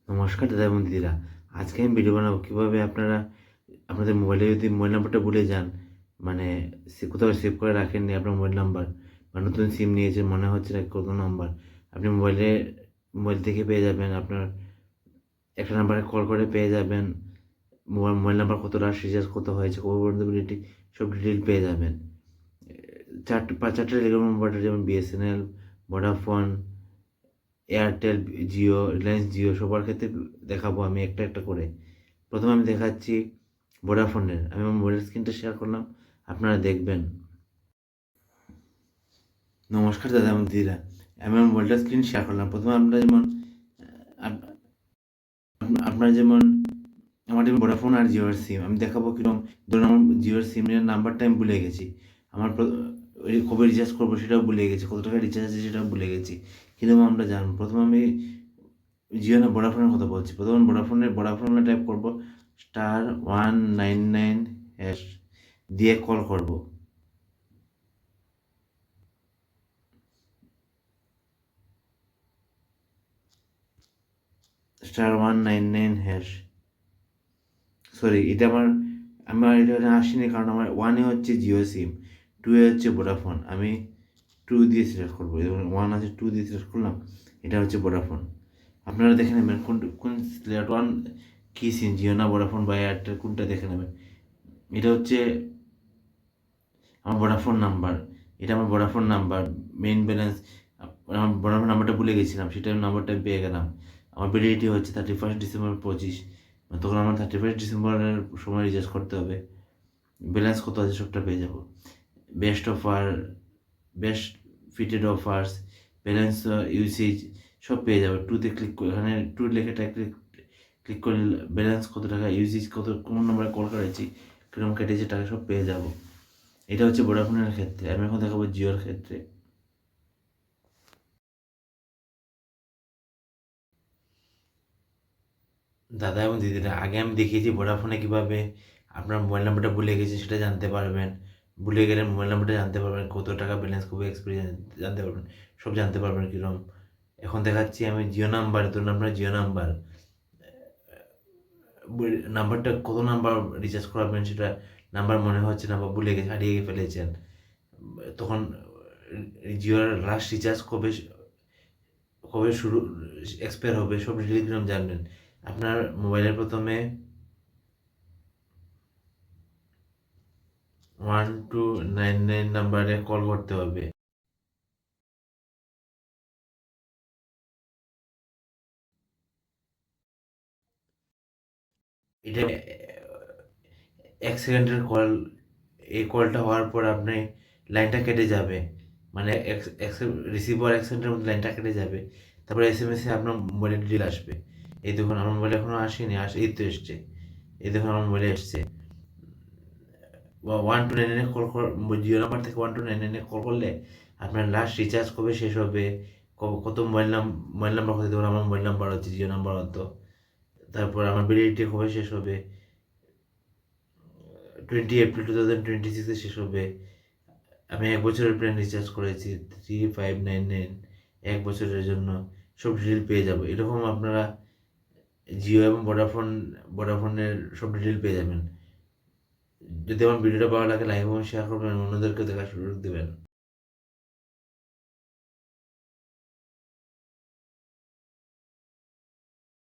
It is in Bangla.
নমস্কার দাদা এবং দিদিরা। আজকে আমি ভিডিও বানাবো কীভাবে আপনারা আপনাদের মোবাইলে যদি মোবাইল নাম্বারটা ভুলে যান, মানে কোথাও সেভ করে রাখেননি আপনার মোবাইল নাম্বার, বা নতুন সিম নিয়েছেন মনে হচ্ছে না কত নাম্বার, আপনি মোবাইল থেকে পেয়ে যাবেন। আপনার একটা নাম্বারে কল করে পেয়ে যাবেন মোবাইল নাম্বার কতটা রিচার্জ কত হয়েছে, কত পর্যন্ত সব ডিটেল পেয়ে যাবেন। চারটে টেলিকম নাম্বারটা, যেমন BSNL, Vodafone, Airtel, Jio, Reliance Jio, সবার ক্ষেত্রে দেখাবো আমি একটা একটা করে। প্রথমে আমি দেখাচ্ছি ভোডাফোনের। আমি আমার মোবাইলের স্ক্রিনটা শেয়ার করলাম, আপনারা দেখবেন। নমস্কার দাদা এবং দিদিরা, আমি আমার মোবাইলটার স্ক্রিন শেয়ার করলাম। প্রথমে আপনার যেমন আমার যেমন ভোডাফোন আর জিওর সিম আমি দেখাবো কীরকম। ধরুন আমার জিওর সিমের নাম্বারটা আমি ভুলে গেছি, আমার কবে রিচার্জ করবো সেটাও ভুলে গেছি, কত টাকা রিচার্জ আছে সেটাও ভুলে গেছি। কীরকম আমরা জানবো? প্রথমে আমি জিও না ভোডাফোনের কথা বলছি। প্রথমে ভোডাফোনে টাইপ করবো *199# দিয়ে কল করব। *199#, সরি, এটা আমার এটা আসেনি, কারণ আমার 1-এ হচ্ছে জিও সিম, 2-এ হচ্ছে ভোডাফোন। আমি 2 দিয়ে সিলেক্ট করবো। যেমন 1 আছে, 2 দিয়ে সিলেক্ট করলাম, এটা হচ্ছে ভোডাফোন। আপনারা দেখে নেবেন কোন সিলেক্ট 1 কী সিম, জিও না ভোডাফোন বা এয়ারটেল, কোনটা দেখে নেবেন। এটা হচ্ছে আমার ভোডাফোন নাম্বার, এটা আমার ভোডাফোন নাম্বার, মেইন ব্যালেন্স। আমার ভোডাফোন নাম্বারটা ভুলে গেছিলাম, সেটা নাম্বারটা আমি পেয়ে গেলাম। আমার ভ্যালিডিটি হচ্ছে 31 ডিসেম্বর 25, তখন আমার 31 ডিসেম্বরের সময় রিচার্জ করতে হবে। ব্যালেন্স কত আছে সবটা পেয়ে যাব। Best offer, best fitted offers, balance, usage সব পেয়ে যাবে। এখানে টু লেখাটা ক্লিক করলে ব্যালেন্স কত টাকা, ইউসেজ কত, কোন নাম্বারে কল করেছি, কিরকম কেটেছে টাকা, সব পেয়ে যাব। এটা হচ্ছে ভোডাফোনের ক্ষেত্রে। আমি এখন দেখাবো জিওর ক্ষেত্রে। দাদা এবং দিদিরা, আগে আমি দেখিয়েছি ভোডাফোনে কীভাবে আপনার মোবাইল নাম্বারটা ভুলে গেছে সেটা জানতে পারবেন। ভুলে গেলে মোবাইল নাম্বারটা জানতে পারবেন, কত টাকা ব্যালেন্স, কবে এক্সপায়ারি জানতে পারবেন, সব জানতে পারবেন কীরকম। এখন দেখাচ্ছি আমি জিও নাম্বার। ধরুন আপনার জিও নাম্বারটা কত নাম্বার রিচার্জ করাবেন সেটা নাম্বার মনে হচ্ছে না, বা ভুলে গেছে, হারিয়ে ফেলেছেন, তখন জিওর লাস্ট রিচার্জ কবে কবে শুরু এক্সপায়ার হবে, সব ডিটেল কিরকম জানবেন। আপনার মোবাইলের প্রথমে 1299 নাম্বারে কল করতে হবে। এটা 1 সেকেন্ডের কল। এই কলটা হওয়ার পর আপনি লাইনটা কেটে যাবে, মানে রিসিভ হওয়ার 1 সেকেন্ডের মধ্যে লাইনটা কেটে যাবে। তারপরে SMS-এ আপনার মোবাইলে ডিটেল আসবে। এই দেখুন আমার মোবাইলে এখনও আসেনি, এই তো এসছে, এই দেখুন আমার মোবাইলে এসছে। 1299-এ জিও নাম্বার থেকে 1299-এ কল করলে আপনার লাস্ট রিচার্জ কবে শেষ হবে, কত মোবাইল নাম্বার কত, দেখুন আমার মোবাইল নাম্বার হচ্ছে জিও নাম্বার হতো। তারপর আমার ভ্যালিডিটি কবে শেষ হবে, 20 এপ্রিল 2026-এ শেষ হবে। আমি 1 বছরের প্ল্যান রিচার্জ করেছি 3599, 1 বছরের জন্য, সব ডিটেল পেয়ে যাবো। এরকম আপনারা জিও এবং ভোডাফোনের সব ডিটেল পেয়ে যাবেন। যদি আমার ভিডিওটা ভালো লাগে, লাইক এবং শেয়ার করবেন, অন্যদেরকে দেখার সুযোগ দেবেন।